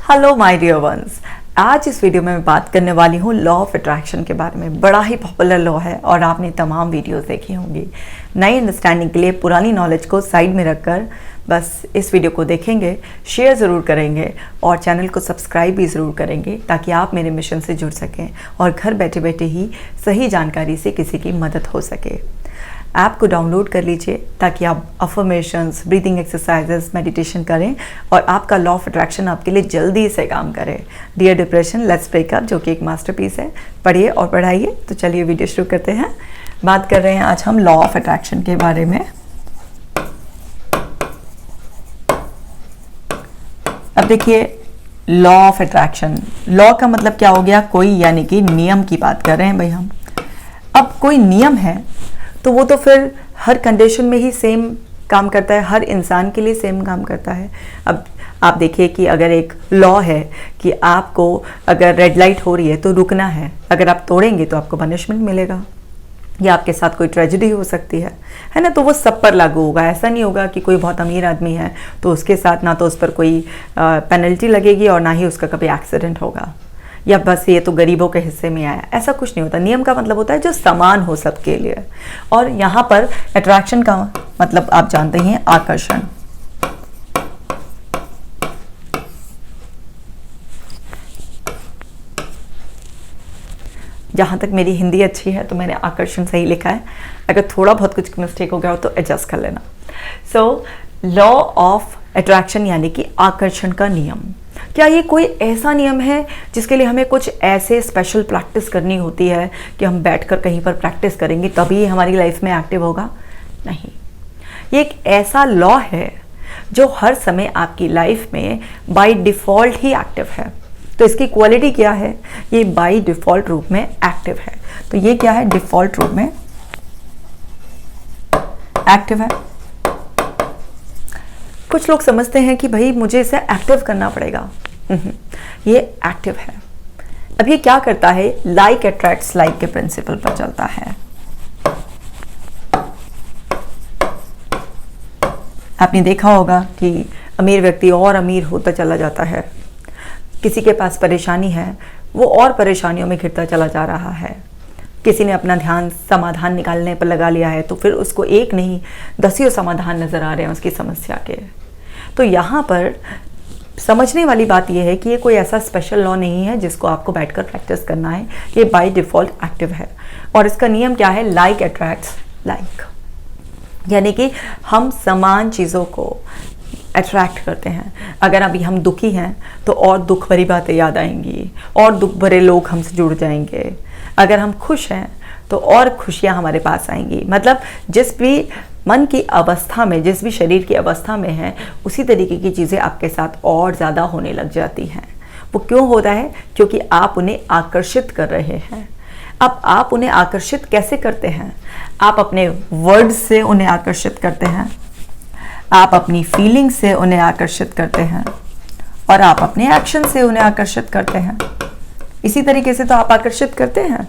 Hello my dear ones. आज इस video में मैं बात करने वाली हूँ लॉ ऑफ अट्रैक्शन के बारे में। बड़ा ही पॉपुलर लॉ है और आपने तमाम वीडियोस देखी होंगी। नई अंडरस्टैंडिंग के लिए पुरानी नॉलेज को साइड में रखकर बस इस वीडियो को देखेंगे, शेयर ज़रूर करेंगे और चैनल को सब्सक्राइब भी ज़रूर करेंगे ताकि आप मेरे मिशन से जुड़ सकें और घर बैठे बैठे ही सही जानकारी से किसी की मदद हो सके। ऐप को डाउनलोड कर लीजिए ताकि आप अफर्मेशंस, ब्रीदिंग एक्सरसाइजेस, मेडिटेशन करें और आपका लॉ ऑफ अट्रैक्शन आपके लिए जल्दी से काम करे। डियर डिप्रेशन लेट्स ब्रेकअप, जो कि एक मास्टरपीस है, पढ़िए और पढ़ाइए। तो चलिए वीडियो शुरू करते हैं। बात कर रहे हैं आज हम लॉ ऑफ अट्रैक्शन के बारे में। अब देखिए, लॉ ऑफ अट्रैक्शन, लॉ का मतलब क्या हो गया? कोई, यानी कि नियम की बात कर रहे हैं भाई हम। अब कोई नियम है तो वो तो फिर हर कंडीशन में ही सेम काम करता है, हर इंसान के लिए सेम काम करता है। अब आप देखिए कि अगर एक लॉ है कि आपको अगर रेड लाइट हो रही है तो रुकना है, अगर आप तोड़ेंगे तो आपको पनिशमेंट मिलेगा या आपके साथ कोई ट्रेजेडी हो सकती है ना। तो वो सब पर लागू होगा। ऐसा नहीं होगा कि कोई बहुत अमीर आदमी है तो उसके साथ ना तो उस पर कोई पेनल्टी लगेगी और ना ही उसका कभी एक्सीडेंट होगा, या बस ये तो गरीबों के हिस्से में आया। ऐसा कुछ नहीं होता। नियम का मतलब होता है जो समान हो सबके लिए। और यहाँ पर अट्रैक्शन का मतलब आप जानते ही हैं, आकर्षण। जहाँ तक मेरी हिंदी अच्छी है तो मैंने आकर्षण सही लिखा है। अगर थोड़ा बहुत कुछ मिस्टेक हो गया हो तो एडजस्ट कर लेना। सो लॉ ऑफ अट्रैक्शन यानी कि आकर्षण का नियम। क्या ये कोई ऐसा नियम है जिसके लिए हमें कुछ ऐसे स्पेशल प्रैक्टिस करनी होती है कि हम बैठकर कहीं पर प्रैक्टिस करेंगे तभी ये हमारी लाइफ में एक्टिव होगा? नहीं, ये एक ऐसा लॉ है जो हर समय आपकी लाइफ में बाय डिफ़ॉल्ट ही एक्टिव है। तो इसकी क्वालिटी क्या है? ये बाय डिफ़ॉल्ट रूप में एक्टिव है। तो ये क्या है? डिफ़ॉल्ट रूप में एक्टिव है। कुछ लोग समझते हैं कि भाई मुझे इसे एक्टिव करना पड़ेगा। ये एक्टिव है। अब ये क्या करता है? लाइक अट्रैक्ट्स लाइक के प्रिंसिपल पर चलता है। आपने देखा होगा कि अमीर व्यक्ति और अमीर होता चला जाता है, किसी के पास परेशानी है वो और परेशानियों में घिरता चला जा रहा है। किसी ने अपना ध्यान समाधान निकालने पर लगा लिया है तो फिर उसको एक नहीं दसियों समाधान नजर आ रहे हैं उसकी समस्या के। तो यहाँ पर समझने वाली बात यह है कि ये कोई ऐसा स्पेशल लॉ नहीं है जिसको आपको बैठकर प्रैक्टिस करना है। ये बाय डिफ़ॉल्ट एक्टिव है और इसका नियम क्या है? लाइक अट्रैक्ट्स लाइक, यानी कि हम समान चीज़ों को अट्रैक्ट करते हैं। अगर अभी हम दुखी हैं तो और दुख भरी बातें याद आएंगी और दुख भरे लोग हमसे जुड़ जाएंगे। अगर हम खुश हैं तो और खुशियाँ हमारे पास आएंगी। मतलब जिस भी मन की अवस्था में, जिस भी शरीर की अवस्था में है, उसी तरीके की चीज़ें आपके साथ और ज़्यादा होने लग जाती हैं। वो क्यों होता है? क्योंकि आप उन्हें आकर्षित कर रहे हैं। अब आप उन्हें आकर्षित कैसे करते हैं? आप अपने वर्ड्स से उन्हें आकर्षित करते हैं, आप अपनी फीलिंग से उन्हें आकर्षित करते हैं और आप अपने एक्शन से उन्हें आकर्षित करते हैं। इसी तरीके से तो आप आकर्षित करते हैं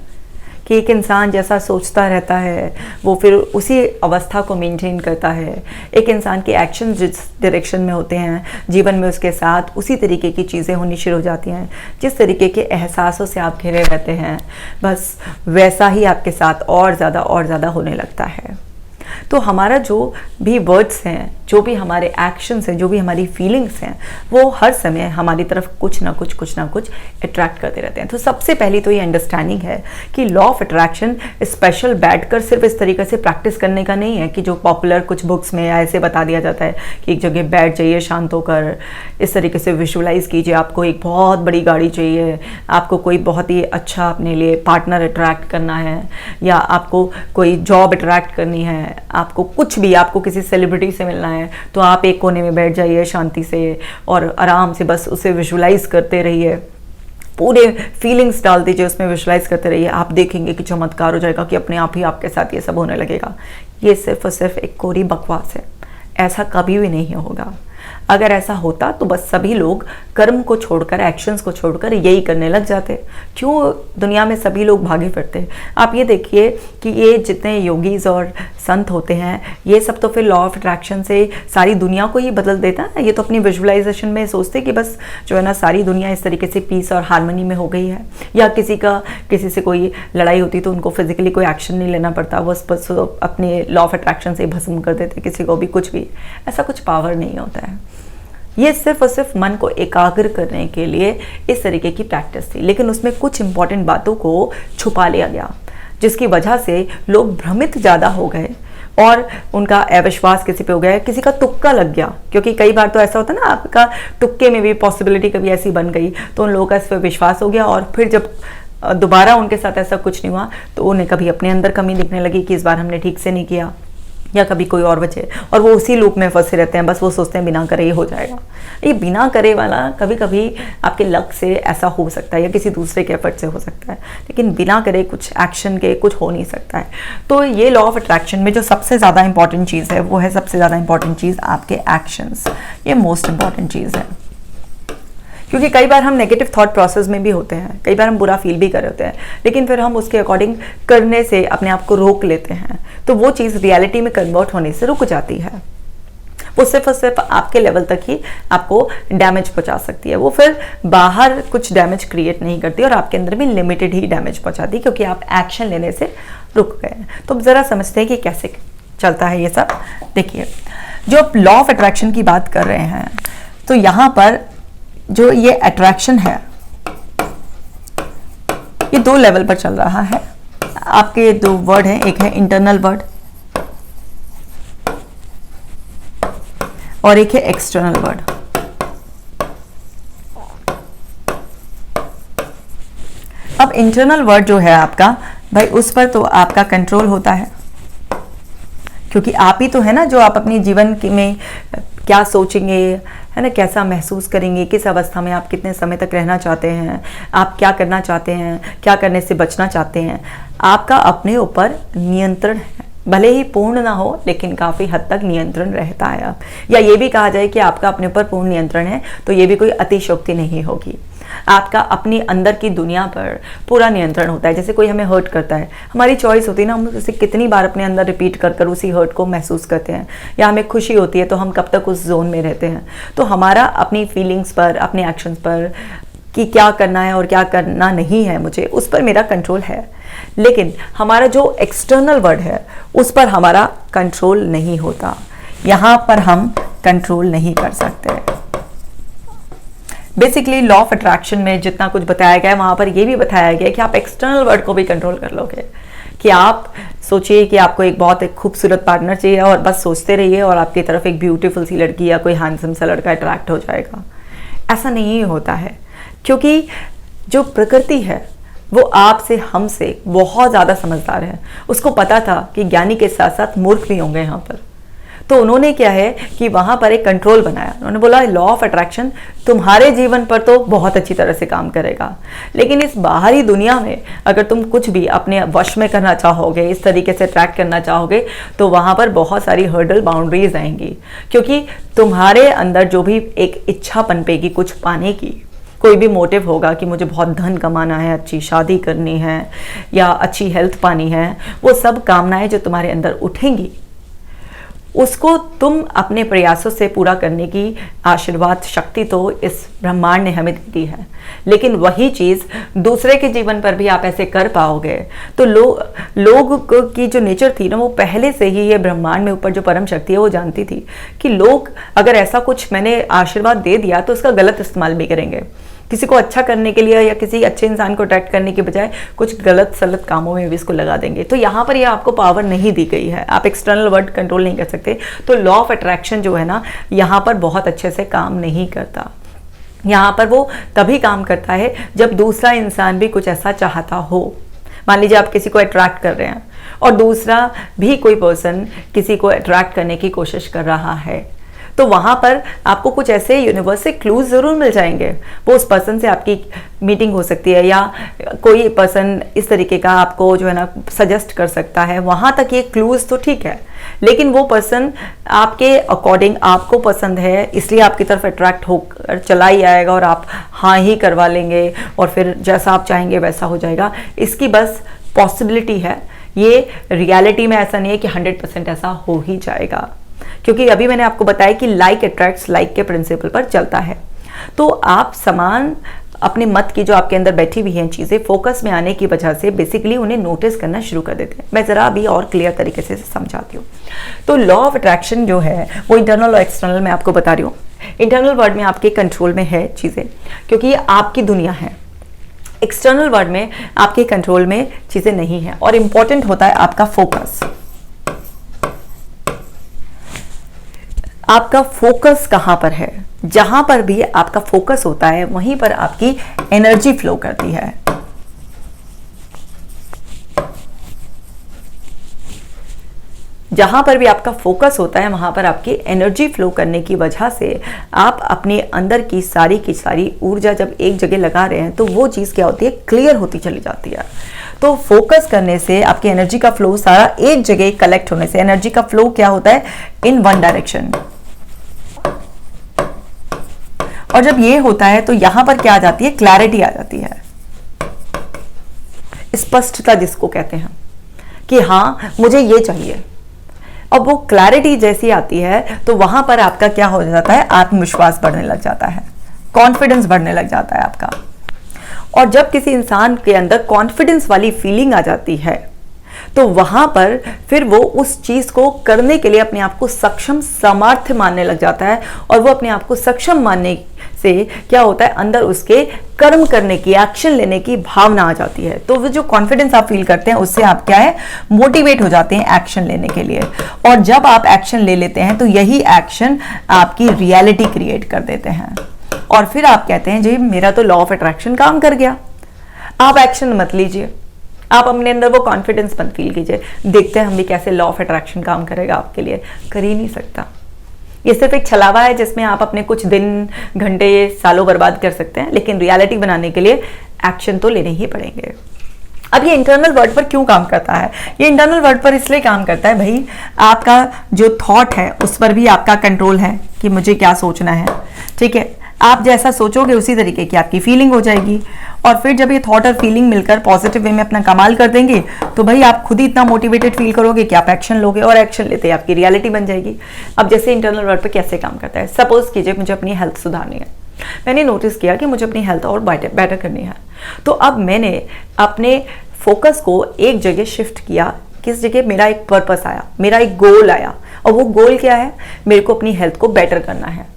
कि एक इंसान जैसा सोचता रहता है वो फिर उसी अवस्था को मेंटेन करता है। एक इंसान के एक्शन जिस डायरेक्शन में होते हैं जीवन में उसके साथ उसी तरीके की चीज़ें होनी शुरू हो जाती हैं। जिस तरीके के एहसासों से आप घिरे रहते हैं बस वैसा ही आपके साथ और ज़्यादा होने लगता है। तो हमारा जो भी वर्ड्स हैं, जो भी हमारे एक्शंस हैं, जो भी हमारी फीलिंग्स हैं, वो हर समय हमारी तरफ कुछ ना कुछ अट्रैक्ट करते रहते हैं। तो सबसे पहली तो ये अंडरस्टैंडिंग है कि लॉ ऑफ अट्रैक्शन स्पेशल बैठकर सिर्फ इस तरीके से प्रैक्टिस करने का नहीं है कि जो पॉपुलर कुछ बुक्स में ऐसे बता दिया जाता है कि एक जगह बैठ जाइए, शांत होकर इस तरीके से विजुअलाइज कीजिए। आपको एक बहुत बड़ी गाड़ी चाहिए, आपको कोई बहुत ही अच्छा अपने लिए पार्टनर अट्रैक्ट करना है, या आपको कोई जॉब अट्रैक्ट करनी है, आपको कुछ भी, आपको किसी सेलिब्रिटी से मिलना है तो आप एक कोने में बैठ जाइए शांति से और आराम से बस उसे विजुअलाइज करते रहिए। पूरे फीलिंग्स डाल दीजिए उसमें, विजुअलाइज करते रहिए। आप देखेंगे कि चमत्कार हो जाएगा कि अपने आप ही आपके साथ ये सब होने लगेगा। ये सिर्फ और सिर्फ एक कोरी बकवास है। ऐसा कभी भी नहीं होगा। अगर ऐसा होता तो बस सभी लोग कर्म को छोड़कर, एक्शंस को छोड़कर यही करने लग जाते। क्यों दुनिया में सभी लोग भागे फिरते हैं? आप ये देखिए कि ये जितने योगीज और संत होते हैं, ये सब तो फिर लॉ ऑफ अट्रैक्शन से सारी दुनिया को ही बदल देता है। ये तो अपनी विजुअलाइजेशन में सोचते कि बस जो है ना सारी दुनिया इस तरीके से पीस और हार्मनी में हो गई है, या किसी से कोई लड़ाई होती तो उनको फिजिकली कोई एक्शन नहीं लेना पड़ता, बस अपने लॉ ऑफ अट्रैक्शन से भस्म कर देते किसी को भी कुछ भी। ऐसा कुछ पावर नहीं होता है। ये सिर्फ और सिर्फ मन को एकाग्र करने के लिए इस तरीके की प्रैक्टिस थी, लेकिन उसमें कुछ इंपॉर्टेंट बातों को छुपा लिया गया, जिसकी वजह से लोग भ्रमित ज़्यादा हो गए और उनका अविश्वास किसी पे हो गया, किसी का तुक्का लग गया। क्योंकि कई बार तो ऐसा होता है ना, आपका तुक्के में भी पॉसिबिलिटी कभी ऐसी बन गई तो उन लोगों का इस पर विश्वास हो गया, और फिर जब दोबारा उनके साथ ऐसा कुछ नहीं हुआ तो उन्हें कभी अपने अंदर कमी दिखने लगी कि इस बार हमने ठीक से नहीं किया, या कभी कोई और वजह, और वो उसी लूप में फंसे रहते हैं। बस वो सोचते हैं बिना करे ये हो जाएगा। ये बिना करे वाला कभी कभी आपके लक से ऐसा हो सकता है या किसी दूसरे के एफर्ट से हो सकता है, लेकिन बिना करे कुछ एक्शन के कुछ हो नहीं सकता है। तो ये लॉ ऑफ अट्रैक्शन में जो सबसे ज़्यादा इंपॉर्टेंट चीज़ है वो है, सबसे ज़्यादा इंपॉर्टेंट चीज़ आपके एक्शंस। ये मोस्ट इंपॉर्टेंट चीज़ है, क्योंकि कई बार हम नेगेटिव थॉट प्रोसेस में भी होते हैं, कई बार हम बुरा फील भी कर रहे होते हैं, लेकिन फिर हम उसके अकॉर्डिंग करने से अपने आप को रोक लेते हैं, तो वो चीज़ रियलिटी में कन्वर्ट होने से रुक जाती है। वो सिर्फ और सिर्फ आपके लेवल तक ही आपको डैमेज पहुंचा सकती है, वो फिर बाहर कुछ डैमेज क्रिएट नहीं करती और आपके अंदर भी लिमिटेड ही डैमेज पहुंचाती, क्योंकि आप एक्शन लेने से रुक गए। तो अब ज़रा समझते हैं कि कैसे चलता है ये सब। देखिए, जो आप लॉ ऑफ अट्रैक्शन की बात कर रहे हैं, तो यहाँ पर जो ये अट्रैक्शन है ये दो लेवल पर चल रहा है। आपके दो वर्ड हैं, एक है इंटरनल वर्ड और एक है एक्सटर्नल वर्ड। अब इंटरनल वर्ड जो है आपका, भाई उस पर तो आपका कंट्रोल होता है, क्योंकि आप ही तो है ना जो आप अपनी जीवन में क्या सोचेंगे, है ना, कैसा महसूस करेंगे, किस अवस्था में आप कितने समय तक रहना चाहते हैं, आप क्या करना चाहते हैं, क्या करने से बचना चाहते हैं, आपका अपने ऊपर नियंत्रण है। भले ही पूर्ण ना हो, लेकिन काफ़ी हद तक नियंत्रण रहता है। आप, या ये भी कहा जाए कि आपका अपने ऊपर पूर्ण नियंत्रण है, तो ये भी कोई अतिशयोक्ति नहीं होगी। आपका अपनी अंदर की दुनिया पर पूरा नियंत्रण होता है। जैसे कोई हमें हर्ट करता है, हमारी चॉइस होती है ना, हम उसे कितनी बार अपने अंदर रिपीट कर कर उसी हर्ट को महसूस करते हैं, या हमें खुशी होती है तो हम कब तक उस जोन में रहते हैं। तो हमारा अपनी फीलिंग्स पर, अपने एक्शंस पर कि क्या करना है और क्या करना नहीं है मुझे, उस पर मेरा कंट्रोल है। लेकिन हमारा जो एक्सटर्नल वर्ड है उस पर हमारा कंट्रोल नहीं होता। यहाँ पर हम कंट्रोल नहीं कर सकते। बेसिकली लॉ ऑफ अट्रैक्शन में जितना कुछ बताया गया है, वहाँ पर यह भी बताया गया है कि आप एक्सटर्नल वर्ड को भी कंट्रोल कर लोगे। कि आप सोचिए कि आपको एक बहुत एक खूबसूरत पार्टनर चाहिए और बस सोचते रहिए और आपकी तरफ एक ब्यूटीफुल सी लड़की या कोई हैंडसम सा लड़का अट्रैक्ट हो जाएगा। ऐसा नहीं होता है, क्योंकि जो प्रकृति है वो आपसे, हमसे बहुत ज़्यादा समझदार है। उसको पता था कि ज्ञानी के साथ साथ मूर्ख भी होंगे यहाँ पर, तो उन्होंने क्या है कि वहाँ पर एक कंट्रोल बनाया। उन्होंने बोला लॉ ऑफ अट्रैक्शन तुम्हारे जीवन पर तो बहुत अच्छी तरह से काम करेगा, लेकिन इस बाहरी दुनिया में अगर तुम कुछ भी अपने वश में करना चाहोगे, इस तरीके से अट्रैक्ट करना चाहोगे, तो वहाँ पर बहुत सारी हर्डल, बाउंड्रीज आएंगी। क्योंकि तुम्हारे अंदर जो भी एक इच्छा पनपेगी कुछ पाने की, कोई भी मोटिव होगा कि मुझे बहुत धन कमाना है, अच्छी शादी करनी है या अच्छी हेल्थ पानी है, वो सब कामनाएं जो तुम्हारे अंदर उठेंगी उसको तुम अपने प्रयासों से पूरा करने की आशीर्वाद शक्ति तो इस ब्रह्मांड ने हमें दी है। लेकिन वही चीज़ दूसरे के जीवन पर भी आप ऐसे कर पाओगे तो लोग की जो नेचर थी ना, वो पहले से ही ये ब्रह्मांड में ऊपर जो परम शक्ति है वो जानती थी कि लोग अगर ऐसा कुछ मैंने आशीर्वाद दे दिया तो उसका गलत इस्तेमाल भी करेंगे। किसी को अच्छा करने के लिए या किसी अच्छे इंसान को अट्रैक्ट करने के बजाय कुछ गलत सलत कामों में भी इसको लगा देंगे। तो यहाँ पर यह आपको पावर नहीं दी गई है, आप एक्सटर्नल वर्ड कंट्रोल नहीं कर सकते। तो लॉ ऑफ अट्रैक्शन जो है ना, यहाँ पर बहुत अच्छे से काम नहीं करता। यहाँ पर वो तभी काम करता है जब दूसरा इंसान भी कुछ ऐसा चाहता हो। मान लीजिए आप किसी को अट्रैक्ट कर रहे हैं और दूसरा भी कोई पर्सन किसी को अट्रैक्ट करने की कोशिश कर रहा है, तो वहाँ पर आपको कुछ ऐसे यूनिवर्स से क्लूज ज़रूर मिल जाएंगे। वो उस पर्सन से आपकी मीटिंग हो सकती है या कोई पर्सन इस तरीके का आपको जो है ना सजेस्ट कर सकता है, वहाँ तक ये क्लूज तो ठीक है। लेकिन वो पर्सन आपके अकॉर्डिंग आपको पसंद है, इसलिए आपकी तरफ अट्रैक्ट होकर चला ही आएगा और आप हाँ ही करवा लेंगे और फिर जैसा आप चाहेंगे वैसा हो जाएगा। इसकी बस पॉसिबिलिटी है, ये रियलिटी में ऐसा नहीं है कि 100% ऐसा हो ही जाएगा, क्योंकि अभी मैंने आपको बताया कि लाइक अट्रैक्ट्स लाइक के प्रिंसिपल पर चलता है। तो आप समान अपने मत की जो आपके अंदर बैठी हुई हैं चीज़ें फोकस में आने की वजह से बेसिकली उन्हें नोटिस करना शुरू कर देते हैं। मैं ज़रा अभी और क्लियर तरीके से समझाती हूँ। तो लॉ ऑफ अट्रैक्शन जो है वो इंटरनल और एक्सटर्नल मैं आपको बता रही हूँ। इंटरनल वर्ड में आपके कंट्रोल में है चीज़ें, क्योंकि ये आपकी दुनिया है। एक्सटर्नल वर्ड में आपके कंट्रोल में चीज़ें नहीं है और इंपॉर्टेंट होता है आपका फोकस। आपका फोकस कहाँ पर है? जहां पर भी आपका फोकस होता है वहीं पर आपकी एनर्जी फ्लो करती है। जहां पर भी आपका फोकस होता है वहां पर आपकी एनर्जी फ्लो करने की वजह से आप अपने अंदर की सारी ऊर्जा जब एक जगह लगा रहे हैं तो वो चीज़ क्या होती है, क्लियर होती चली जाती है। तो फोकस करने से आपकी एनर्जी का फ्लो सारा एक जगह कलेक्ट होने से एनर्जी का फ्लो क्या होता है, इन वन डायरेक्शन। और जब ये होता है तो यहां पर क्या आ जाती है, क्लैरिटी आ जाती है, स्पष्टता जिसको कहते हैं कि हाँ मुझे ये चाहिए। अब वो क्लैरिटी जैसी आती है तो वहां पर आपका क्या हो जाता है, आत्मविश्वास बढ़ने लग जाता है, कॉन्फिडेंस बढ़ने लग जाता है आपका। और जब किसी इंसान के अंदर कॉन्फिडेंस वाली फीलिंग आ जाती है तो वहां पर फिर वो उस चीज को करने के लिए अपने आप को सक्षम, सामर्थ्य मानने लग जाता है। और वो अपने आप को सक्षम मानने से क्या होता है, अंदर उसके कर्म करने की, एक्शन लेने की भावना आ जाती है। तो वो जो कॉन्फिडेंस आप फील करते हैं उससे आप क्या है, मोटिवेट हो जाते हैं एक्शन लेने के लिए। और जब आप एक्शन ले लेते हैं तो यही एक्शन आपकी रियलिटी क्रिएट कर देते हैं। और फिर आप कहते हैं जी मेरा तो लॉ ऑफ अट्रैक्शन काम कर गया। आप एक्शन मत लीजिए, आप अपने अंदर वो कॉन्फिडेंस मत फील कीजिए, देखते हैं हम भी कैसे लॉ ऑफ अट्रैक्शन काम करेगा आपके लिए। कर ही नहीं सकता। ये सिर्फ एक छलावा है जिसमें आप अपने कुछ दिन, घंटे, सालों बर्बाद कर सकते हैं, लेकिन रियलिटी बनाने के लिए एक्शन तो लेने ही पड़ेंगे। अब ये इंटरनल वर्ड पर क्यों काम करता है? ये इंटरनल वर्ड पर इसलिए काम करता है भाई, आपका जो थॉट है उस पर भी आपका कंट्रोल है कि मुझे क्या सोचना है। ठीक है, आप जैसा सोचोगे उसी तरीके की आपकी फीलिंग हो जाएगी। और फिर जब ये थॉट और फीलिंग मिलकर पॉजिटिव वे में अपना कमाल कर देंगे तो भाई आप खुद ही इतना मोटिवेटेड फील करोगे कि आप एक्शन लोगे और एक्शन लेते ही आपकी रियलिटी बन जाएगी। अब जैसे इंटरनल वर्ड पे कैसे काम करता है, सपोज कीजिए मुझे अपनी हेल्थ सुधारनी है। मैंने नोटिस किया कि मुझे अपनी हेल्थ और बेटर करनी है, तो अब मैंने अपने फोकस को एक जगह शिफ्ट किया। किस जगह? मेरा एक पर्पस आया, मेरा एक गोल आया। और वो गोल क्या है? मेरे को अपनी हेल्थ को बेटर करना है।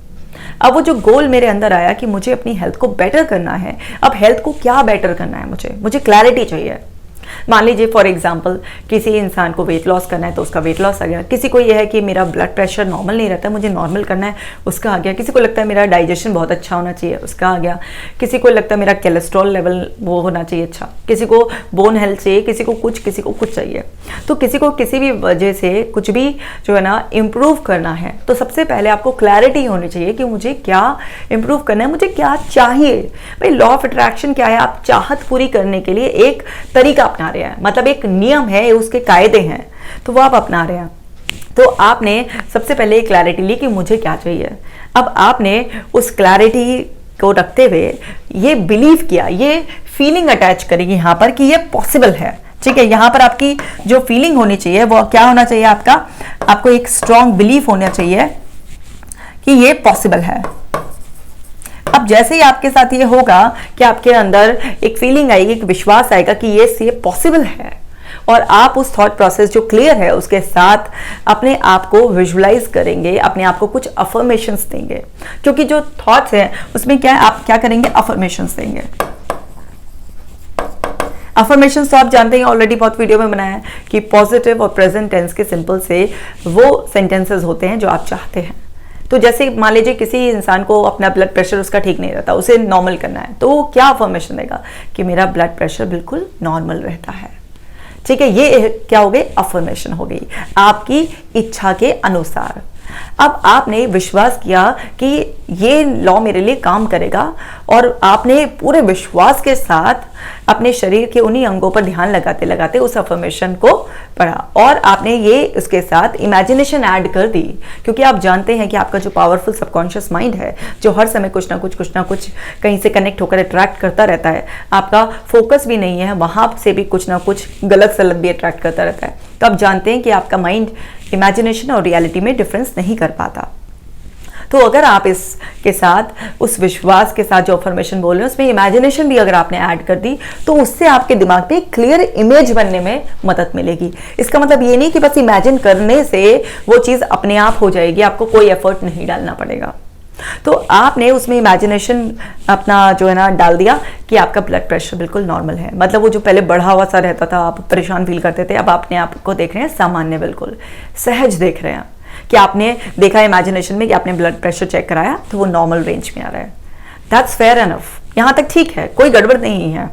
अब वो जो गोल मेरे अंदर आया कि मुझे अपनी हेल्थ को बेटर करना है, अब हेल्थ को क्या बेटर करना है, मुझे क्लैरिटी चाहिए। मान लीजिए फॉर एग्जांपल किसी इंसान को वेट लॉस करना है तो उसका वेट लॉस आ गया। किसी को यह है कि मेरा ब्लड प्रेशर नॉर्मल नहीं रहता, मुझे नॉर्मल करना है, उसका आ गया। किसी को लगता है मेरा डाइजेशन बहुत अच्छा होना चाहिए, उसका आ गया। किसी को लगता है मेरा कोलेस्ट्रॉल लेवल वो होना चाहिए अच्छा, किसी को बोन हेल्थ चाहिए, किसी को कुछ चाहिए। तो किसी को किसी भी वजह से कुछ भी जो है ना इम्प्रूव करना है तो सबसे पहले आपको क्लैरिटी होनी चाहिए कि मुझे क्या इम्प्रूव करना है, मुझे क्या चाहिए। भाई लॉ ऑफ अट्रैक्शन क्या है? आप चाहत पूरी करने के लिए एक तरीका अपना रहे हैं, मतलब एक नियम है, उसके कायदे हैं, तो वो आप अपना रहे हैं। तो आपने सबसे पहले क्लैरिटी ली कि मुझे क्या चाहिए। अब आपने उस क्लैरिटी को रखते हुए ये बिलीव किया, ये फीलिंग अटैच करेगी यहाँ पर कि ये पॉसिबल है। ठीक है, यहाँ पर आपकी जो फीलिंग होनी चाहिए वो क्या होना चाहिए? आपको एक स्ट्रॉन्ग बिलीफ होना चाहिए कि ये पॉसिबल है। अब जैसे ही आपके साथ ये होगा कि आपके अंदर एक फीलिंग आएगी, एक विश्वास आएगा कि ये पॉसिबल है, और आप उस थॉट प्रोसेस जो क्लियर है उसके साथ अपने आप को विजुलाइज करेंगे, अपने आप को कुछ अफर्मेशंस देंगे। क्योंकि जो थॉट्स हैं उसमें क्या है, आप क्या करेंगे? अफर्मेशंस देंगे। अफर्मेशंस तो आप जानते हैं, ऑलरेडी बहुत वीडियो में बनाया है कि पॉजिटिव और प्रेजेंट टेंस के सिंपल से वो सेंटेंसेस होते हैं जो आप चाहते हैं। तो जैसे मान लीजिए किसी इंसान को अपना ब्लड प्रेशर उसका ठीक नहीं रहता, उसे नॉर्मल करना है, तो वो क्या अफर्मेशन देगा कि मेरा ब्लड प्रेशर बिल्कुल नॉर्मल रहता है। ठीक है, ये क्या हो गई? अफर्मेशन हो गई आपकी इच्छा के अनुसार। अब आपने विश्वास किया कि ये लॉ मेरे लिए काम करेगा, और आपने पूरे विश्वास के साथ अपने शरीर के उन्हीं अंगों पर ध्यान लगाते लगाते उस अफर्मेशन को पढ़ा, और आपने ये उसके साथ इमेजिनेशन ऐड कर दी, क्योंकि आप जानते हैं कि आपका जो पावरफुल सबकॉन्शियस माइंड है, जो हर समय कुछ ना कुछ कहीं से कनेक्ट होकर अट्रैक्ट करता रहता है, आपका फोकस भी नहीं है, वहाँ से भी कुछ ना कुछ गलत सलत भी अट्रैक्ट करता रहता है। तो आप जानते हैं कि आपका माइंड इमेजिनेशन और रियलिटी में डिफरेंस नहीं कर पाता। तो अगर आप इसके साथ उस विश्वास के साथ जो अफर्मेशन बोल रहे हैं उसमें इमेजिनेशन भी अगर आपने ऐड कर दी, तो उससे आपके दिमाग पे एक क्लियर इमेज बनने में मदद मिलेगी। इसका मतलब ये नहीं कि बस इमेजिन करने से वो चीज़ अपने आप हो जाएगी, आपको कोई एफर्ट नहीं डालना पड़ेगा। तो आपने उसमें इमेजिनेशन अपना जो है ना डाल दिया कि आपका ब्लड प्रेशर बिल्कुल नॉर्मल है, मतलब वो जो पहले बढ़ा हुआ सा रहता था, आप परेशान फील करते थे, अब आपने आपको देख रहे हैं सामान्य, बिल्कुल सहज देख रहे हैं कि आपने देखा इमेजिनेशन में कि आपने ब्लड प्रेशर चेक कराया तो वो नॉर्मल रेंज में आ रहा है। दैट्स फेयर एनफ, यहाँ तक ठीक है, कोई गड़बड़ नहीं है।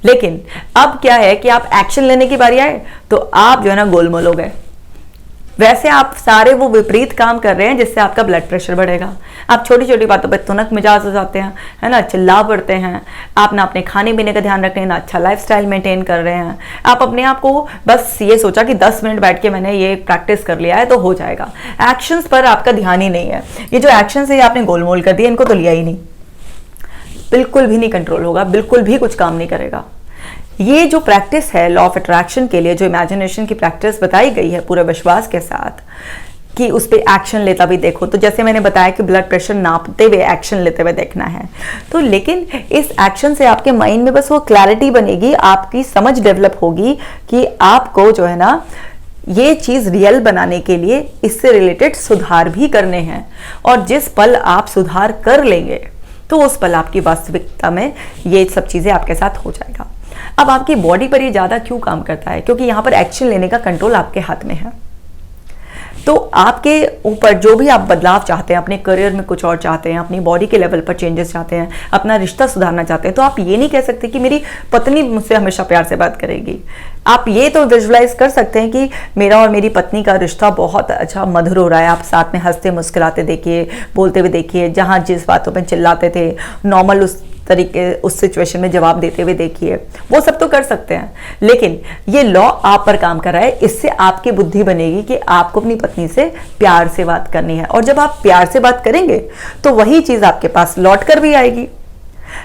लेकिन अब क्या है कि आप एक्शन लेने की बारी आए तो आप जो है ना गोलमोल हो गए। वैसे आप सारे वो विपरीत काम कर रहे हैं जिससे आपका ब्लड प्रेशर बढ़ेगा। आप छोटी छोटी बातों पर तुनक मिजाज हो जाते हैं, है ना, चिल्ला पड़ते हैं, आप ना अपने खाने पीने का ध्यान रख रहे हैं, ना अच्छा लाइफस्टाइल मेंटेन कर रहे हैं। आप अपने आप को बस ये सोचा कि 10 मिनट बैठ के मैंने ये प्रैक्टिस कर लिया है तो हो जाएगा। एक्शंस पर आपका ध्यान ही नहीं है। ये जो एक्शंस है आपने गोलमोल कर दिया, इनको तो लिया ही नहीं, बिल्कुल भी नहीं कंट्रोल होगा, बिल्कुल भी कुछ काम नहीं करेगा। ये जो प्रैक्टिस है लॉ ऑफ अट्रैक्शन के लिए, जो इमेजिनेशन की प्रैक्टिस बताई गई है पूरे विश्वास के साथ कि उस पर एक्शन लेता भी देखो, तो जैसे मैंने बताया कि ब्लड प्रेशर नापते हुए एक्शन लेते हुए देखना है, तो लेकिन इस एक्शन से आपके माइंड में बस वो क्लैरिटी बनेगी, आपकी समझ डेवलप होगी कि आपको जो है ना ये चीज़ रियल बनाने के लिए इससे रिलेटेड सुधार भी करने हैं, और जिस पल आप सुधार कर लेंगे तो उस पल आपकी वास्तविकता में ये सब चीज़ें आपके साथ हो जाएगा। अब आपकी बॉडी पर ये ज़्यादा क्यों काम करता है? क्योंकि यहाँ पर एक्शन लेने का कंट्रोल आपके हाथ में है। तो आपके ऊपर जो भी आप बदलाव चाहते हैं, अपने करियर में कुछ और चाहते हैं, अपनी बॉडी के लेवल पर चेंजेस चाहते हैं, अपना रिश्ता सुधारना चाहते हैं, तो आप ये नहीं कह सकते कि मेरी पत्नी मुझसे हमेशा प्यार से बात करेगी। आप ये तो विजुअलाइज कर सकते हैं कि मेरा और मेरी पत्नी का रिश्ता बहुत अच्छा मधुर हो रहा है। आप साथ में हंसते मुस्कुराते देखिए, बोलते हुए देखिए, जहाँ जिस बातों पर चिल्लाते थे नॉर्मल उस तरीके उस सिचुएशन में जवाब देते हुए देखिए, वो सब तो कर सकते हैं। लेकिन ये लॉ आप पर काम कर रहा है, इससे आपकी बुद्धि बनेगी कि आपको अपनी पत्नी से प्यार से बात करनी है, और जब आप प्यार से बात करेंगे तो वही चीज़ आपके पास लौट कर भी आएगी।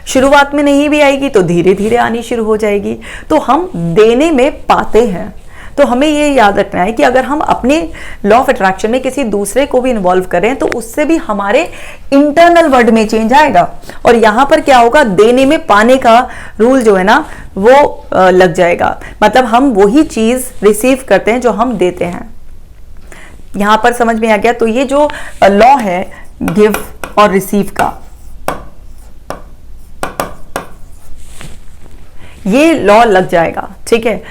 शुरुआत में नहीं भी आएगी तो धीरे धीरे आनी शुरू हो जाएगी। तो हम देने में पाते हैं। तो हमें ये याद रखना है कि अगर हम अपने लॉ ऑफ अट्रैक्शन में किसी दूसरे को भी इन्वॉल्व करें तो उससे भी हमारे इंटरनल वर्ल्ड में चेंज आएगा, और यहाँ पर क्या होगा, देने में पाने का रूल जो है ना वो लग जाएगा। मतलब हम वही चीज़ रिसीव करते हैं जो हम देते हैं। यहाँ पर समझ में आ गया? तो ये जो लॉ है गिव और रिसीव का, ये लॉ लग जाएगा, ठीक है।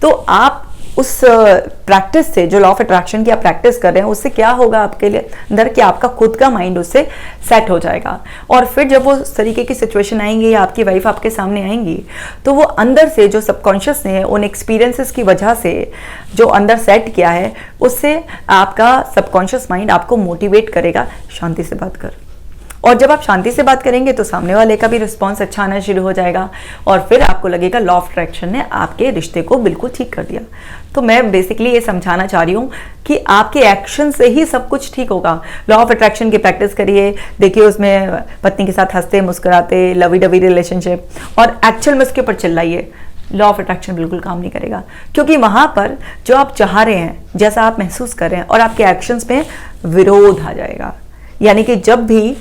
तो आप उस प्रैक्टिस से, जो लॉ ऑफ अट्रैक्शन की आप प्रैक्टिस कर रहे हैं, उससे क्या होगा आपके लिए अंदर कि आपका खुद का माइंड उससे सेट हो जाएगा, और फिर जब वो उस तरीके की सिचुएशन आएंगी या आपकी वाइफ आपके सामने आएंगी तो वो अंदर से जो सबकॉन्शियस ने उन एक्सपीरियंसेस की वजह से जो अंदर सेट किया है, उससे आपका सबकॉन्शियस माइंड आपको मोटिवेट करेगा शांति से बात कर। और जब आप शांति से बात करेंगे तो सामने वाले का भी रिस्पॉन्स अच्छा आना शुरू हो जाएगा, और फिर आपको लगेगा लॉ ऑफ अट्रैक्शन ने आपके रिश्ते को बिल्कुल ठीक कर दिया। तो मैं बेसिकली ये समझाना चाह रही हूँ कि आपके एक्शन से ही सब कुछ ठीक होगा। लॉ ऑफ अट्रैक्शन की प्रैक्टिस करिए, देखिए उसमें पत्नी के साथ हंसते मुस्कुराते लवी डवी रिलेशनशिप, और एक्चुअल में उसके ऊपर चिल्लाइए। लॉ ऑफ अट्रैक्शन बिल्कुल काम नहीं करेगा, क्योंकि वहाँ पर जो आप चाह रहे हैं, जैसा आप महसूस कर रहे हैं, और आपके एक्शंस में विरोध आ जाएगा। यानी कि जब भी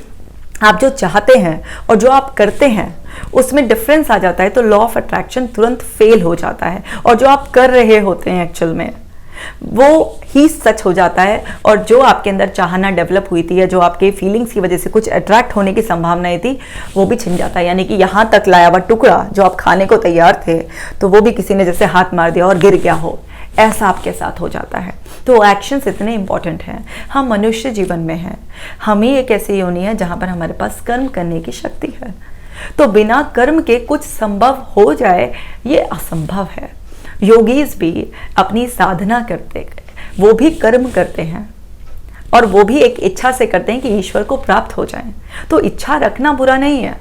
आप जो चाहते हैं और जो आप करते हैं उसमें डिफरेंस आ जाता है तो लॉ ऑफ अट्रैक्शन तुरंत फेल हो जाता है, और जो आप कर रहे होते हैं एक्चुअल में वो ही सच हो जाता है, और जो आपके अंदर चाहना डेवलप हुई थी या जो आपके फीलिंग्स की वजह से कुछ अट्रैक्ट होने की संभावनाएं थी वो भी छिन जाता है। यानी कि यहाँ तक लाया हुआ टुकड़ा जो आप खाने को तैयार थे तो वो भी किसी ने जैसे हाथ मार दिया और गिर गया हो, ऐसा आपके साथ हो जाता है। तो एक्शंस इतने इंपॉर्टेंट हैं। हम मनुष्य जीवन में हैं, हम ही एक ऐसी योनि है जहाँ पर हमारे पास कर्म करने की शक्ति है। तो बिना कर्म के कुछ संभव हो जाए ये असंभव है। योगीज भी अपनी साधना करते वो भी कर्म करते हैं। और वो भी एक इच्छा से करते हैं कि ईश्वर को प्राप्त हो जाए। तो इच्छा रखना बुरा नहीं है,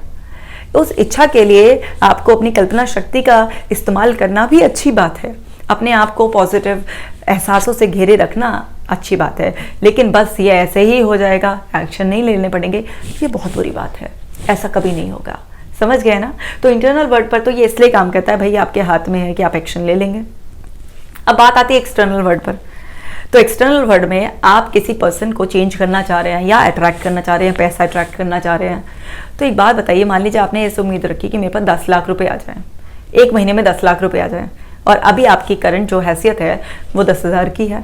उस इच्छा के लिए आपको अपनी कल्पना शक्ति का इस्तेमाल करना भी अच्छी बात है। अपने आप को पॉजिटिव एहसासों से घेरे रखना अच्छी बात है, लेकिन बस ये ऐसे ही हो जाएगा, एक्शन नहीं लेने पड़ेंगे, ये बहुत बुरी बात है। ऐसा कभी नहीं होगा, समझ गए ना। तो इंटरनल वर्ल्ड पर तो ये इसलिए काम करता है, भाई आपके हाथ में है कि आप एक्शन ले लेंगे। अब बात आती है एक्सटर्नल वर्ल्ड पर। तो एक्सटर्नल वर्ल्ड में आप किसी पर्सन को चेंज करना चाह रहे हैं या अट्रैक्ट करना चाह रहे हैं, पैसा अट्रैक्ट करना चाह रहे हैं। तो एक बात बताइए, मान लीजिए आपने ऐसी उम्मीद रखी कि मेरे पास 10 लाख रुपए आ जाएं, एक महीने में 10 लाख रुपए आ जाएं, और अभी आपकी करंट जो हैसियत है वो 10,000 की है।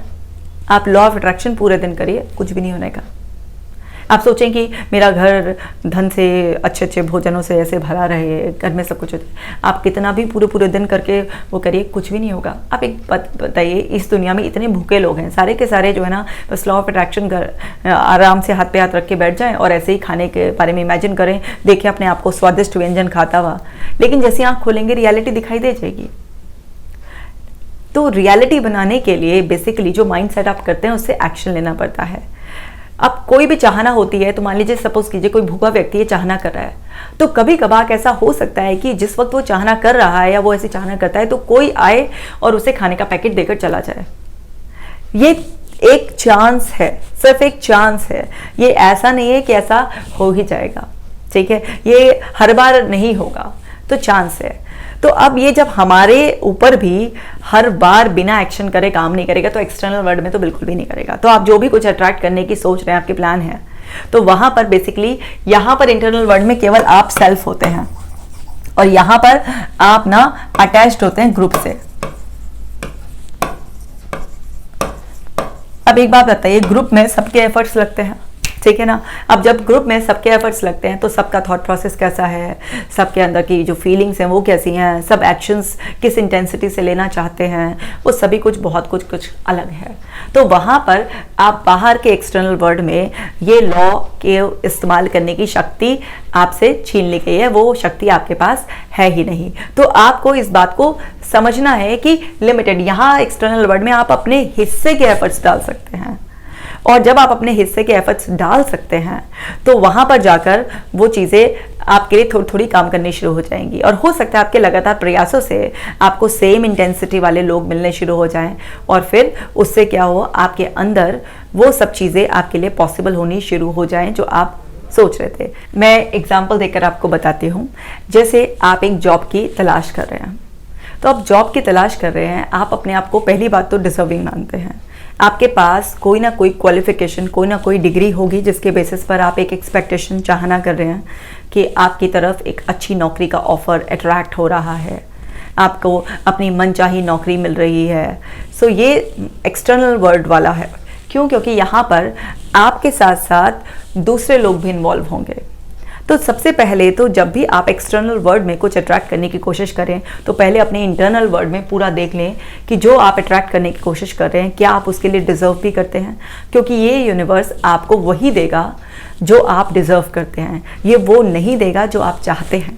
आप लॉ ऑफ अट्रैक्शन पूरे दिन करिए, कुछ भी नहीं होने का। आप सोचें कि मेरा घर धन से, अच्छे अच्छे भोजनों से ऐसे भरा रहे, घर में सब कुछ होता है। आप कितना भी पूरे दिन करके वो करिए, कुछ भी नहीं होगा। आप एक बात बताइए, इस दुनिया में इतने भूखे लोग हैं, सारे के सारे जो है ना, बस लॉ ऑफ अट्रैक्शन आराम से हाथ पे हाथ रख के बैठ जाएं और ऐसे ही खाने के बारे में इमेजिन करें, देखिए अपने आप को स्वादिष्ट व्यंजन खाता हुआ, लेकिन जैसे आँख खोलेंगे रियलिटी दिखाई दे जाएगी। तो रियलिटी बनाने के लिए बेसिकली जो माइंड सेट आप करते हैं उससे एक्शन लेना पड़ता है। अब कोई भी चाहना होती है, तो मान लीजिए सपोज कीजिए कोई भूखा व्यक्ति है, चाहना कर रहा है, तो कभी कभार ऐसा हो सकता है कि जिस वक्त वो चाहना कर रहा है या वो ऐसी चाहना करता है, तो कोई आए और उसे खाने का पैकेट देकर चला जाए। ये एक चांस है, सिर्फ एक चांस है, ये ऐसा नहीं है कि ऐसा हो ही जाएगा, ठीक है, ये हर बार नहीं होगा, तो चांस है। तो अब ये जब हमारे ऊपर भी हर बार बिना एक्शन करे काम नहीं करेगा, तो एक्सटर्नल वर्ल्ड में तो बिल्कुल भी नहीं करेगा। तो आप जो भी कुछ अट्रैक्ट करने की सोच रहे हैं, आपके प्लान है, तो वहां पर बेसिकली यहाँ पर इंटरनल वर्ल्ड में केवल आप सेल्फ होते हैं, और यहाँ पर आप ना अटैच्ड होते हैं ग्रुप से। अब एक बात बताइए, ग्रुप में सबके एफर्ट्स लगते हैं, ठीक है ना। अब जब ग्रुप में सबके एफर्ट्स लगते हैं तो सबका थॉट प्रोसेस कैसा है, सबके अंदर की जो फीलिंग्स हैं वो कैसी हैं, सब एक्शंस किस इंटेंसिटी से लेना चाहते हैं, वो सभी कुछ बहुत कुछ अलग है। तो वहाँ पर आप बाहर के एक्सटर्नल वर्ल्ड में ये लॉ के इस्तेमाल करने की शक्ति आपसे छीन ली गई है, वो शक्ति आपके पास है ही नहीं। तो आपको इस बात को समझना है कि लिमिटेड, यहाँ एक्सटर्नल वर्ल्ड में आप अपने हिस्से के एफर्ट्स डाल सकते हैं, और जब आप अपने हिस्से के एफर्ट्स डाल सकते हैं तो वहां पर जाकर वो चीज़ें आपके लिए थोड़ी थोड़ी काम करनी शुरू हो जाएंगी, और हो सकता है आपके लगातार प्रयासों से आपको सेम इंटेंसिटी वाले लोग मिलने शुरू हो जाएं, और फिर उससे क्या हो, आपके अंदर वो सब चीज़ें आपके लिए पॉसिबल होनी शुरू हो जाएं जो आप सोच रहे थे। मैं एग्जाम्पल देकर आपको बताती हूँ। जैसे आप एक जॉब की तलाश कर रहे हैं, तो आप जॉब की तलाश कर रहे हैं, आप अपने आप को पहली बात तो डिजर्विंग मानते हैं। आपके पास कोई ना कोई क्वालिफिकेशन, कोई ना कोई डिग्री होगी जिसके बेसिस पर आप एक एक्सपेक्टेशन चाहना कर रहे हैं कि आपकी तरफ एक अच्छी नौकरी का ऑफर अट्रैक्ट हो रहा है, आपको अपनी मनचाही नौकरी मिल रही है। सो ये एक्सटर्नल वर्ल्ड वाला है। क्यों? क्योंकि यहाँ पर आपके साथ साथ दूसरे लोग भी इन्वॉल्व होंगे। तो सबसे पहले तो जब भी आप एक्सटर्नल वर्ल्ड में कुछ अट्रैक्ट करने की कोशिश करें, तो पहले अपने इंटरनल वर्ल्ड में पूरा देख लें कि जो आप अट्रैक्ट करने की कोशिश कर रहे हैं, क्या आप उसके लिए डिज़र्व भी करते हैं, क्योंकि ये यूनिवर्स आपको वही देगा जो आप डिज़र्व करते हैं, ये वो नहीं देगा जो आप चाहते हैं।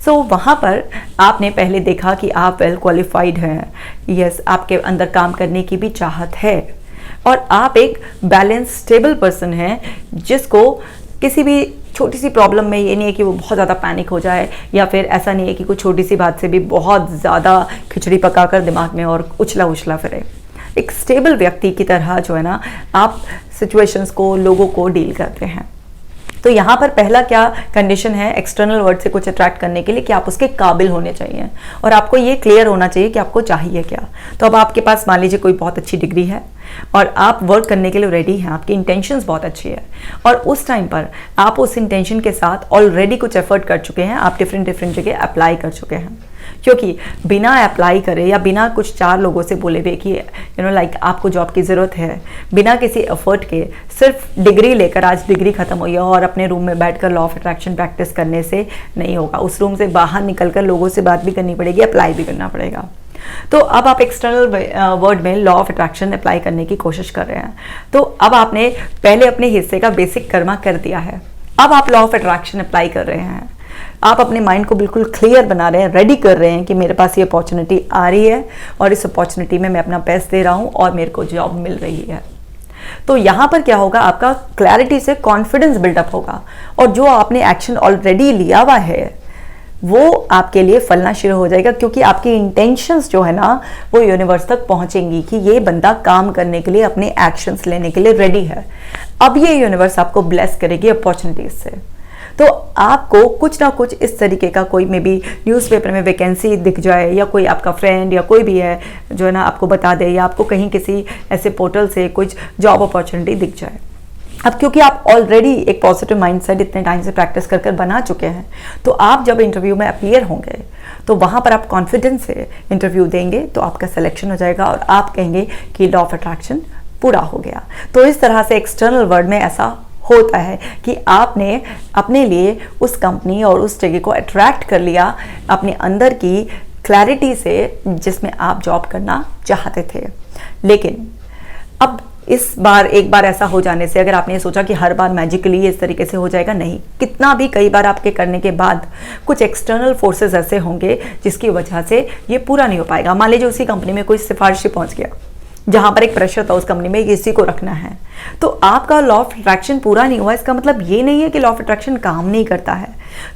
सो वहाँ पर आपने पहले देखा कि आप वेल क्वालिफाइड हैं, यस, आपके अंदर काम करने की भी चाहत है, और आप एक बैलेंस स्टेबल पर्सन हैं जिसको किसी भी छोटी सी प्रॉब्लम में ये नहीं है कि वो बहुत ज़्यादा पैनिक हो जाए, या फिर ऐसा नहीं है कि कोई छोटी सी बात से भी बहुत ज़्यादा खिचड़ी पकाकर दिमाग में और उछला फिरे। एक स्टेबल व्यक्ति की तरह जो है ना, आप सिचुएशंस को, लोगों को डील करते हैं। तो यहाँ पर पहला क्या कंडीशन है एक्सटर्नल वर्ल्ड से कुछ अट्रैक्ट करने के लिए, कि आप उसके काबिल होने चाहिए, और आपको ये क्लियर होना चाहिए कि आपको चाहिए क्या। तो अब आपके पास मान लीजिए कोई बहुत अच्छी डिग्री है और आप वर्क करने के लिए रेडी हैं, आपकी इंटेंशंस बहुत अच्छी है, और उस टाइम पर आप उस इंटेंशन के साथ ऑलरेडी कुछ एफर्ट कर चुके हैं, आप डिफरेंट जगह अप्लाई कर चुके हैं। क्योंकि बिना अप्लाई करे या बिना कुछ 4 लोगों से बोले हुए कि लाइक आपको जॉब की ज़रूरत है, बिना किसी एफर्ट के सिर्फ डिग्री लेकर, आज डिग्री खत्म हुई है और अपने रूम में बैठकर लॉ ऑफ अट्रैक्शन प्रैक्टिस करने से नहीं होगा। उस रूम से बाहर निकलकर लोगों से बात भी करनी पड़ेगी, अप्लाई भी करना पड़ेगा। तो अब आप एक्सटर्नल वर्ल्ड में लॉ ऑफ अट्रैक्शन अप्लाई करने की कोशिश कर रहे हैं। तो अब आपने पहले अपने हिस्से का बेसिक कर्मा कर दिया है, अब आप लॉ ऑफ अट्रैक्शन अप्लाई कर रहे हैं। आप अपने माइंड को बिल्कुल क्लियर बना रहे हैं, रेडी कर रहे हैं कि मेरे पास ये अपॉर्चुनिटी आ रही है और इस अपॉर्चुनिटी में मैं अपना बेस्ट दे रहा हूँ और मेरे को जॉब मिल रही है। तो यहाँ पर क्या होगा, आपका क्लैरिटी से कॉन्फिडेंस बिल्डअप होगा और जो आपने एक्शन ऑलरेडी लिया हुआ है वो आपके लिए फलना शुरू हो जाएगा, क्योंकि आपकी इंटेंशंस जो है ना वो यूनिवर्स तक पहुंचेंगी कि ये बंदा काम करने के लिए, अपने एक्शंस लेने के लिए रेडी है। अब ये यूनिवर्स आपको ब्लेस करेगी अपॉर्चुनिटीज से। तो आपको कुछ ना कुछ इस तरीके का कोई मे बी न्यूज़पेपर में वैकेंसी दिख जाए, या कोई आपका फ्रेंड या कोई भी है जो है ना आपको बता दे, या आपको कहीं किसी ऐसे पोर्टल से कुछ जॉब अपॉर्चुनिटी दिख जाए। अब क्योंकि आप ऑलरेडी एक पॉजिटिव माइंडसेट इतने टाइम से प्रैक्टिस कर बना चुके हैं, तो आप जब इंटरव्यू में अपीयर होंगे तो वहाँ पर आप कॉन्फिडेंस से इंटरव्यू देंगे तो आपका सिलेक्शन हो जाएगा और आप कहेंगे कि लॉ ऑफ अट्रैक्शन पूरा हो गया। तो इस तरह से एक्सटर्नल वर्ल्ड में ऐसा होता है कि आपने अपने लिए उस कंपनी और उस जगह को अट्रैक्ट कर लिया अपने अंदर की क्लैरिटी से जिसमें आप जॉब करना चाहते थे। लेकिन अब इस बार एक बार ऐसा हो जाने से अगर आपने सोचा कि हर बार मैजिकली इस तरीके से हो जाएगा, नहीं, कितना भी कई बार आपके करने के बाद कुछ एक्सटर्नल फोर्सेस ऐसे होंगे जिसकी वजह से ये पूरा नहीं हो पाएगा। मान लीजिए उसी कंपनी में कोई सिफारिश पहुंच गया जहां पर एक प्रेशर था उस कंपनी में किसी को रखना है, तो आपका लॉ ऑफ अट्रैक्शन पूरा नहीं हुआ। इसका मतलब ये नहीं है कि लॉ ऑफ अट्रैक्शन काम नहीं करता है,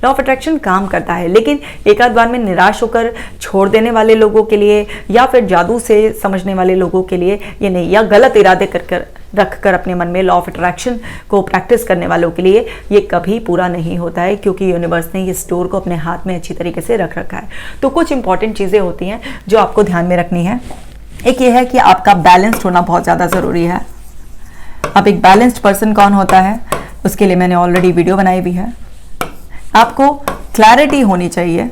लॉ ऑफ अट्रैक्शन काम करता है, लेकिन एक आध बार में निराश होकर छोड़ देने वाले लोगों के लिए, या फिर जादू से समझने वाले लोगों के लिए ये नहीं, या गलत इरादे रख कर अपने मन में लॉ ऑफ अट्रैक्शन को प्रैक्टिस करने वालों के लिए ये कभी पूरा नहीं होता है, क्योंकि यूनिवर्स ने ये स्टोर को अपने हाथ में अच्छी तरीके से रख रखा है। तो कुछ इंपॉर्टेंट चीज़ें होती हैं जो आपको ध्यान में रखनी है। एक ये है कि आपका बैलेंस्ड होना बहुत ज़्यादा ज़रूरी है। अब एक बैलेंस्ड पर्सन कौन होता है, उसके लिए मैंने ऑलरेडी वीडियो बनाई भी है। आपको क्लैरिटी होनी चाहिए,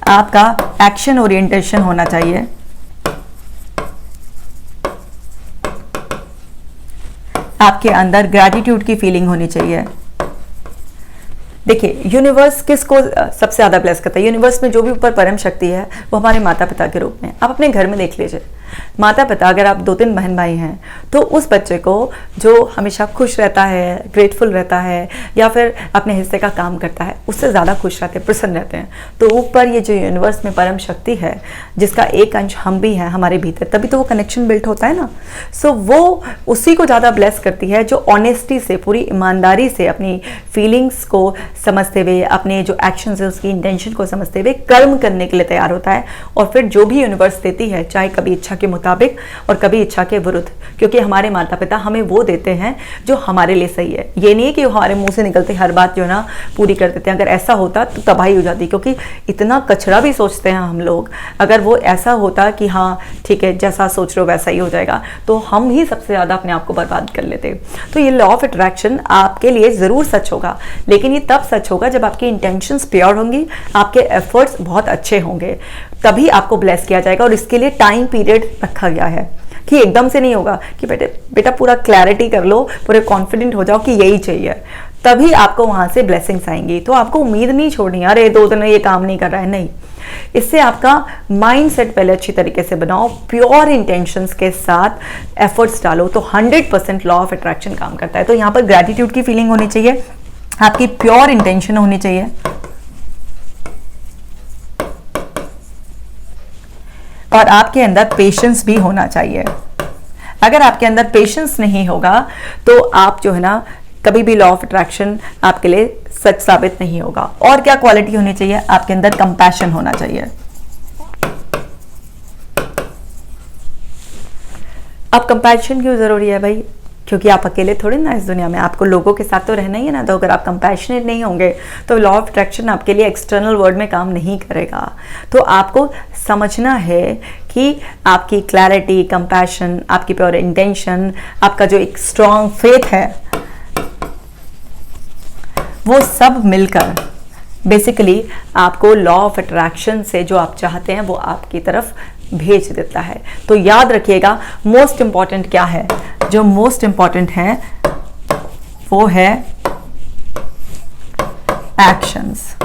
आपका एक्शन ओरिएंटेशन होना चाहिए, आपके अंदर ग्रैटिट्यूड की फीलिंग होनी चाहिए। देखिए, यूनिवर्स किसको सबसे ज़्यादा ब्लेस करता है? यूनिवर्स में जो भी ऊपर परम शक्ति है वो हमारे माता पिता के रूप में। आप अपने घर में देख लीजिए, माता पिता, अगर आप 2-3 बहन भाई हैं तो उस बच्चे को जो हमेशा खुश रहता है, ग्रेटफुल रहता है, या फिर अपने हिस्से का काम करता है, उससे ज़्यादा खुश रहते हैं, प्रसन्न रहते हैं। तो ऊपर ये जो यूनिवर्स में परम शक्ति है जिसका एक अंश हम भी हैं हमारे भीतर, तभी तो वो कनेक्शन बिल्ट होता है ना। सो वो उसी को ज़्यादा ब्लेस करती है जो ऑनेस्टी से, पूरी ईमानदारी से अपनी फीलिंग्स को समझते हुए, अपने जो एक्शन है उसकी इंटेंशन को समझते हुए कर्म करने के लिए तैयार होता है। और फिर जो भी यूनिवर्स देती है, चाहे कभी इच्छा के मुताबिक और कभी इच्छा के विरुद्ध, क्योंकि हमारे माता पिता हमें वो देते हैं जो हमारे लिए सही है। ये नहीं है कि हमारे मुंह से निकलते हर बात जो है ना पूरी कर देते हैं। अगर ऐसा होता तो तबाही हो जाती, क्योंकि इतना कचरा भी सोचते हैं हम लोग। अगर वो ऐसा होता कि हाँ ठीक है, जैसा सोच रहे हो वैसा ही हो जाएगा, तो हम ही सबसे ज़्यादा अपने आप को बर्बाद कर लेते। तो ये लॉ ऑफ अट्रैक्शन आपके लिए ज़रूर सच होगा, लेकिन ये तब सच होगा जब आपकी इंटेंशंस प्योर होंगी, आपके एफर्ट्स बहुत अच्छे होंगे, तभी आपको ब्लेस किया जाएगा। और इसके लिए टाइम पीरियड रखा गया है कि एकदम से नहीं होगा कि बेटा पूरा क्लैरिटी कर लो, पूरे कॉन्फिडेंट हो जाओ कि यही चाहिए, तभी आपको वहां से ब्लेसिंग्स आएंगी। तो आपको उम्मीद नहीं छोड़नी, अरे 2 दिन ये काम नहीं कर रहा है, नहीं। इससे आपका माइंडसेट पहले अच्छी तरीके से बनाओ, प्योर इंटेंशंस के साथ एफर्ट्स डालो, तो 100% लॉ ऑफ अट्रैक्शन काम करता है। तो यहाँ पर ग्रैटिट्यूड की फीलिंग होनी चाहिए, आपकी प्योर इंटेंशन होनी चाहिए, और आपके अंदर पेशेंस भी होना चाहिए। अगर आपके अंदर पेशेंस नहीं होगा तो आप जो है ना कभी भी लॉ ऑफ अट्रैक्शन आपके लिए सच साबित नहीं होगा। और क्या क्वालिटी होनी चाहिए? आपके अंदर कंपैशन होना चाहिए। अब कंपैशन क्यों जरूरी है भाई? क्योंकि आप अकेले थोड़ी ना इस दुनिया में, आपको लोगों के साथ तो रहना ही है ना। तो अगर आप कंपैशनेट नहीं होंगे तो लॉ ऑफ अट्रैक्शन आपके लिए एक्सटर्नल वर्ल्ड में काम नहीं करेगा। तो आपको समझना है कि आपकी क्लैरिटी, कंपैशन, आपकी प्योर इंटेंशन, आपका जो एक स्ट्रॉन्ग फेथ है, वो सब मिलकर बेसिकली आपको लॉ ऑफ अट्रैक्शन से जो आप चाहते हैं वो आपकी तरफ भेज देता है। तो याद रखिएगा, मोस्ट इंपॉर्टेंट क्या है? जो मोस्ट इंपॉर्टेंट है वो है एक्शंस,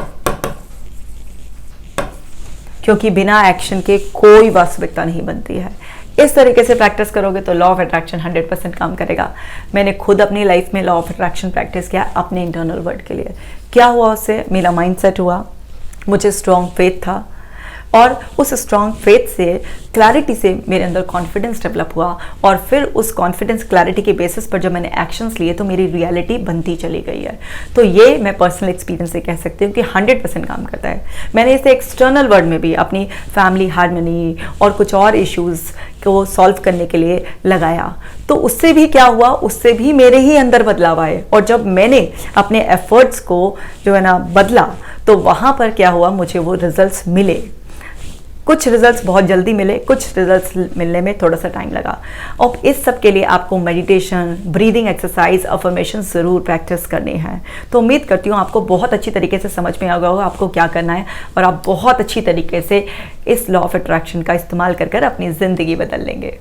क्योंकि बिना एक्शन के कोई वास्तविकता नहीं बनती है। इस तरीके से प्रैक्टिस करोगे तो लॉ ऑफ अट्रैक्शन 100% काम करेगा। मैंने खुद अपनी लाइफ में लॉ ऑफ अट्रैक्शन प्रैक्टिस किया अपने इंटरनल वर्ल्ड के लिए। क्या हुआ उससे? मेरा माइंडसेट हुआ, मुझे स्ट्रॉन्ग फेथ था, और उस स्ट्रॉन्ग फेथ से, क्लैरिटी से मेरे अंदर कॉन्फिडेंस डेवलप हुआ, और फिर उस कॉन्फिडेंस क्लैरिटी के बेसिस पर जब मैंने एक्शंस लिए तो मेरी रियलिटी बनती चली गई है। तो ये मैं पर्सनल एक्सपीरियंस से कह सकती हूँ कि 100% काम करता है। मैंने इसे एक्सटर्नल वर्ल्ड में भी अपनी फैमिली हार्मनी और कुछ और इश्यूज़ को सॉल्व करने के लिए लगाया, तो उससे भी क्या हुआ, उससे भी मेरे ही अंदर बदलाव आए। और जब मैंने अपने एफर्ट्स को जो है ना बदला, तो वहाँ पर क्या हुआ, मुझे वो रिजल्ट्स मिले। कुछ रिजल्ट्स बहुत जल्दी मिले, कुछ रिजल्ट्स मिलने में थोड़ा सा टाइम लगा। और इस सब के लिए आपको मेडिटेशन, ब्रीदिंग एक्सरसाइज, अफर्मेशन ज़रूर प्रैक्टिस करनी है। तो उम्मीद करती हूँ आपको बहुत अच्छी तरीके से समझ में आ गया होगा आपको क्या करना है, और आप बहुत अच्छी तरीके से इस लॉ ऑफ अट्रैक्शन का इस्तेमाल कर अपनी ज़िंदगी बदल लेंगे।